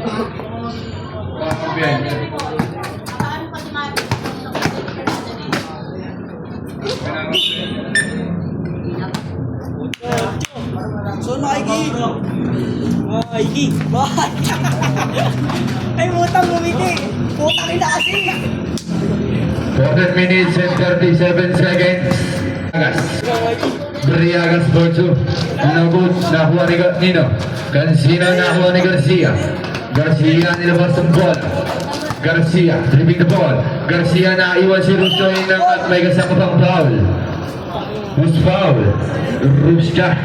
So, Mikey! Mikey! Ay, mutang bumiti! Putang ina kasi! 14 minutes and 37 seconds. Briagas for 2. No good. Nakuha ni Nino. Cancino nakuha ni Garcia. Garcia nilabas ang bola. Garcia dribbling the ball. Garcia naiwan si Rusto at may kasama pang foul. Who's foul? Ruska.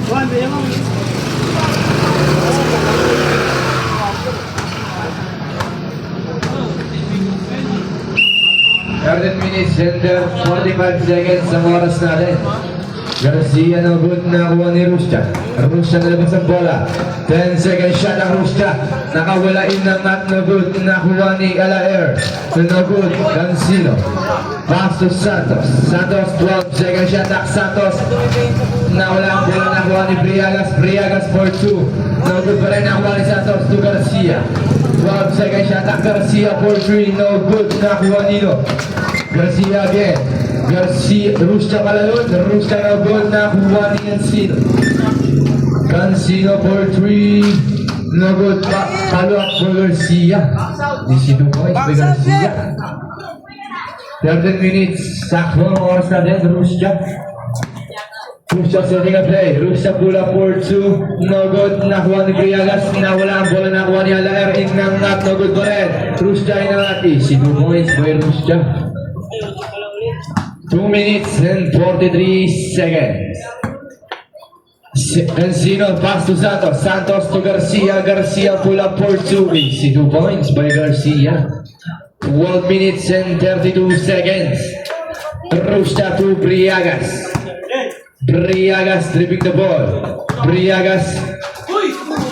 Juan, ve mo. 13 minutes and 45 seconds ang oras natin. Garcia no good, nakuha ni Rusta. Rusta nalabas ang bola. 10 second shot ang Rusta. Nakawala in ng mat, no good. Nakuha ni Alaer. No good. Cancino. Pass to Santos. Santos 12 second shot ang Santos. Nawala ang bola, nakuha ni Briagas. Briagas for 2. No good pa rin, nakuha ni Santos to Garcia. 12 second shot ang Garcia for 3. No good. Nakuha Nino. Garcia again. Garcia, Rusta pala yun. Rusta na goal na kuha ni Cancino. Cancino for 3. No good. Follow up for Garcia. 12 points by Garcia. 13 minutes. Sakto ang oras na din. Rusta. Rusta setting a play. Rusta pull up for 2. No good. Nakuha ni Briagas. Nawala ang bola. Nakuha ni Alaer. Inangat. No good pa rin. Rusta inangat. 12 points by Rusta. 2 minutes and 43 seconds. Cancino pass to Santos. Santos to Garcia. Garcia pull up for 2. 2 points by Garcia. 12 minutes and 32 seconds. Rusta to Briagas. Briagas dribbling the ball. Briagas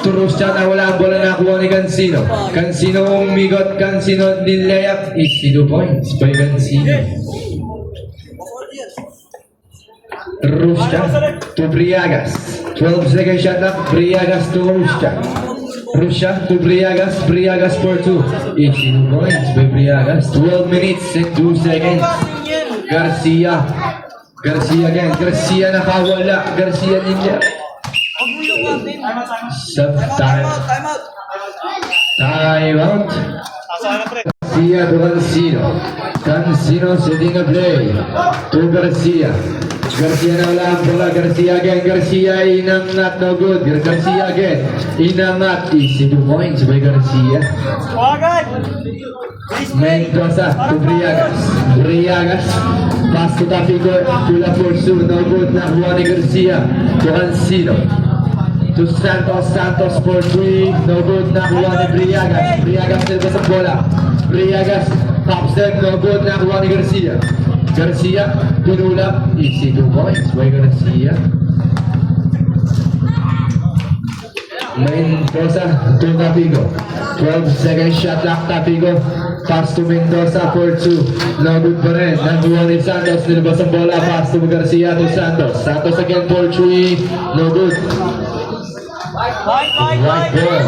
to Rusta, na wala ang bola, nakuha ni Cancino. Cancino umigot. Cancino din layup. 2 points by Cancino. Rusta to Briagas. 12 second shot up. Briagas to Rusta. Rusta to Briagas. Briagas for 2. 2 points by Briagas. 12 minutes and 2 seconds. Garcia. Garcia again. Garcia nakawala. Garcia ninja. Time out. Garcia to Cancino. Cancino setting a play to Garcia. Garcia na wala ang bola. Garcia again. Garcia inangat, no good. Garcia again. Inangat. 2 points by Garcia. Mendoza to Briagas. Briagas. Pass to Tapico. Pula for 2. No good. Nakuha ni Garcia. To Cancino. To Santos. Santos for 3. No good. Nakuha ni Briagas. Briagas nilabas ang bola. Briagas. Top step. No good. Nakuha ni Garcia. Garcia, pinulap, 2 points by Garcia. Mendoza to Tapico. 12 second shot lock Tapico. Pass to Mendoza for 2. No good pa rin. Nakuha ni Santos, nilabas ang bola. Pass to Garcia to Santos. Santos again for 3. No good. White ball.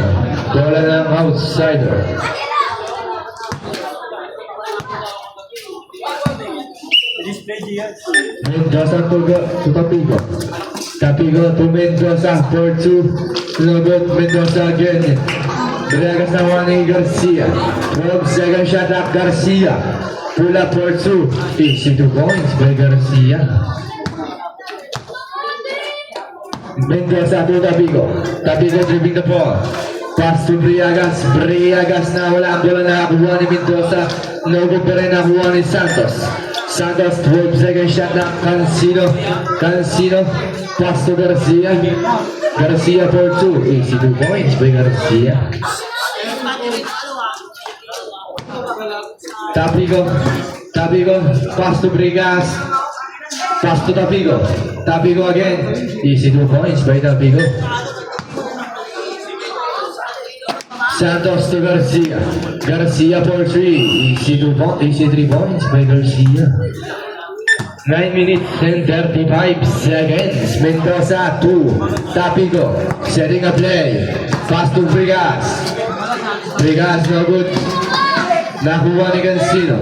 Bola ng outsider. Mendoza to Tapico. Tapico to Mendoza for 2. No good. Mendoza again. Briagas na ni Garcia. 12 second shot up Garcia. Pull up for 2. 2 points by Garcia. Mendoza to Tapico. Tapico dribbling the ball. Pass to Briagas. Briagas na wala ang bola, nakakuha ni Mendoza. No good pa rin, nakuha ni Santos. Santos 12 second shot na Cancino. Cancino. Pass to Garcia. Garcia for 2. 2 points by Garcia. Tapico. Tapico. Pass to Briagas. Pass to Tapico. Tapico again. 2 points by Tapico. Santos to Garcia. Garcia for 3. Easy 3 points by Garcia. 9 minutes and 35 seconds. Mendoza to Tapico. Setting a play. Pass to Brigas. Brigas no good. Nakuha ni Cancino.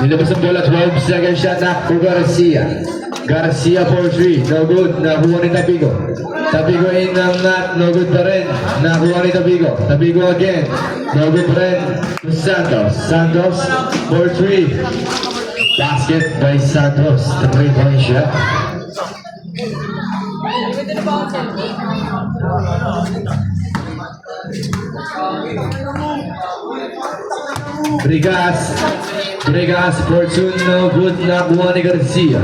Nilabas ang bola. 12 second shot na to Garcia. Garcia for 3. No good. Nakuha ni Tapico. Tapico in ang not. No good pa rin. Nakuha ni Tapico. Tapico again. No good pa rin. To Santos. Santos for 3. Basket by Santos. 3-point shot. Brigas for 2. No good. Nakuha ni Garcia.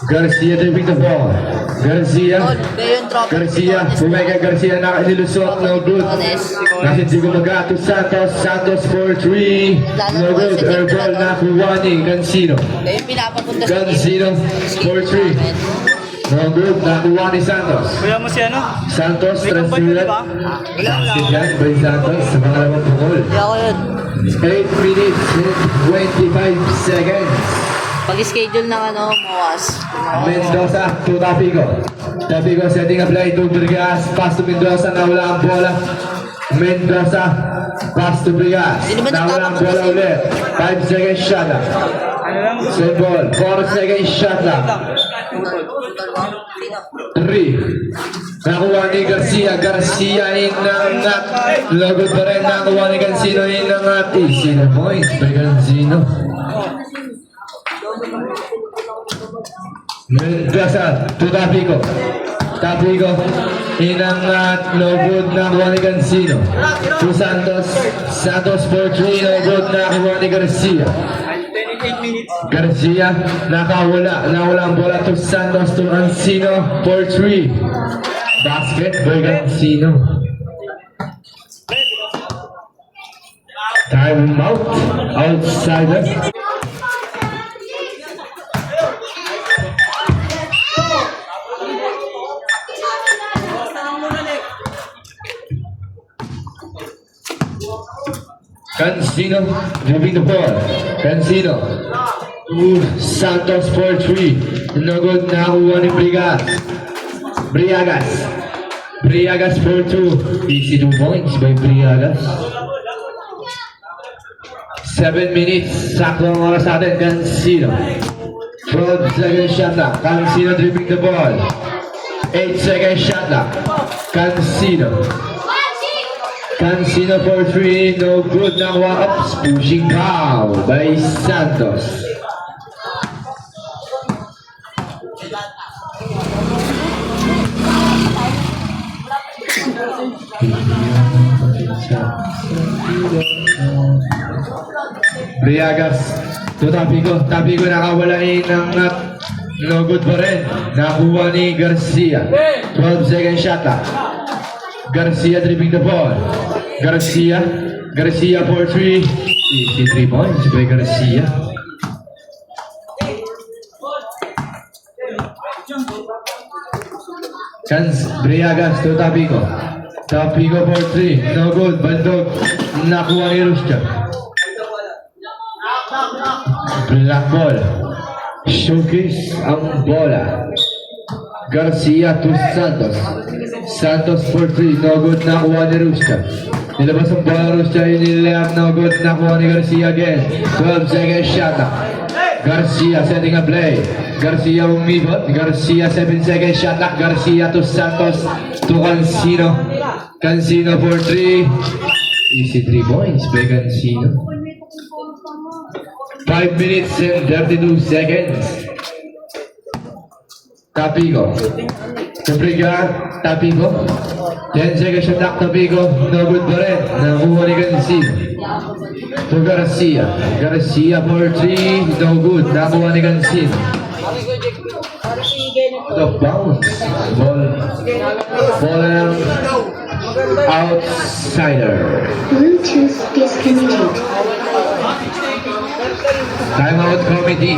Garcia dribbling the ball. Garcia Pumega Garcia na nilusot. No good. Kasi gumaga to Santos. Santos for 3. No good. Airball nakuha ni Cancino. Cancino for 3. No good. Nakuha ni Santos. Kuya mo si ano? Santos May kampanya transferred. ba? Basket yan by Santos sa pangalawang pukol. 8 minutes and 25 seconds. Pag-schedule ng MOAS. Mendoza to Tapico. Tapico setting a play to Brigas. Pass to Mendoza. Nawala ang bola. Mendoza. Pass to Brigas. Nawala ang bola ulit. 5 seconds shot lang. Ano lang? Same ball. 4 seconds shot lang. 3. Nakuha ni Garcia. Garcia in ang net. Lagod pa rin. Nakuha ni Cancino in ang net. Easy na point by Cancino. Mendoza to Tapico. Tapico in ang no good. Nakuha ni Cancino. To Santos. Santos for 3. No good. Nakuha ni Garcia. 28 minutes. Garcia nakawala. Nawala ang bola to Santos to Cancino for 3. Basket by Cancino. Time out. Outsider. Cancino dribbling the ball. Cancino. Santos for 3. No good. Nakuha ni Briagas for 2. Easy 2 points by Briagas. 7 minutes. Sakto ang oras natin. Cancino. 12 second shot na. Cancino dribbling the ball. 8 second shot na. Cancino for 3, no good. Nakuha ups, pushing foul by Santos. Briagas to Tapico. Tapico nakawalain ng net. No good pa rin. Nakuha ni Garcia. 12 second shot na. Garcia dribbling the ball. Garcia for 3. Easy 3 points by Garcia. Briagas to Tapico. Tapico for 3. No good. Bandog. Nakuha ni Rustia. Black ball. Showcase ang bola. Garcia to Santos. Santos for 3. No good. Nakuha ni Rustia. Nilabas ang bola. Rustia inilayap. No good. Nakuha ni Garcia again. 12 seconds shot. Garcia setting a play. Garcia umibot. Garcia 7 seconds shot. Garcia to Santos. To Cancino. Cancino for 3. Easy 3 points by Cancino. 5 minutes and 32 seconds. Tapico. Tapico. 10 seconds shot. Tapico. No good pa rin. Nakuha ni Cancino. To Garcia. Garcia for 3. No good. Nakuha ni Cancino. The bounce. Ball ang outsider. Bluetooth disconnected. Timeout committee.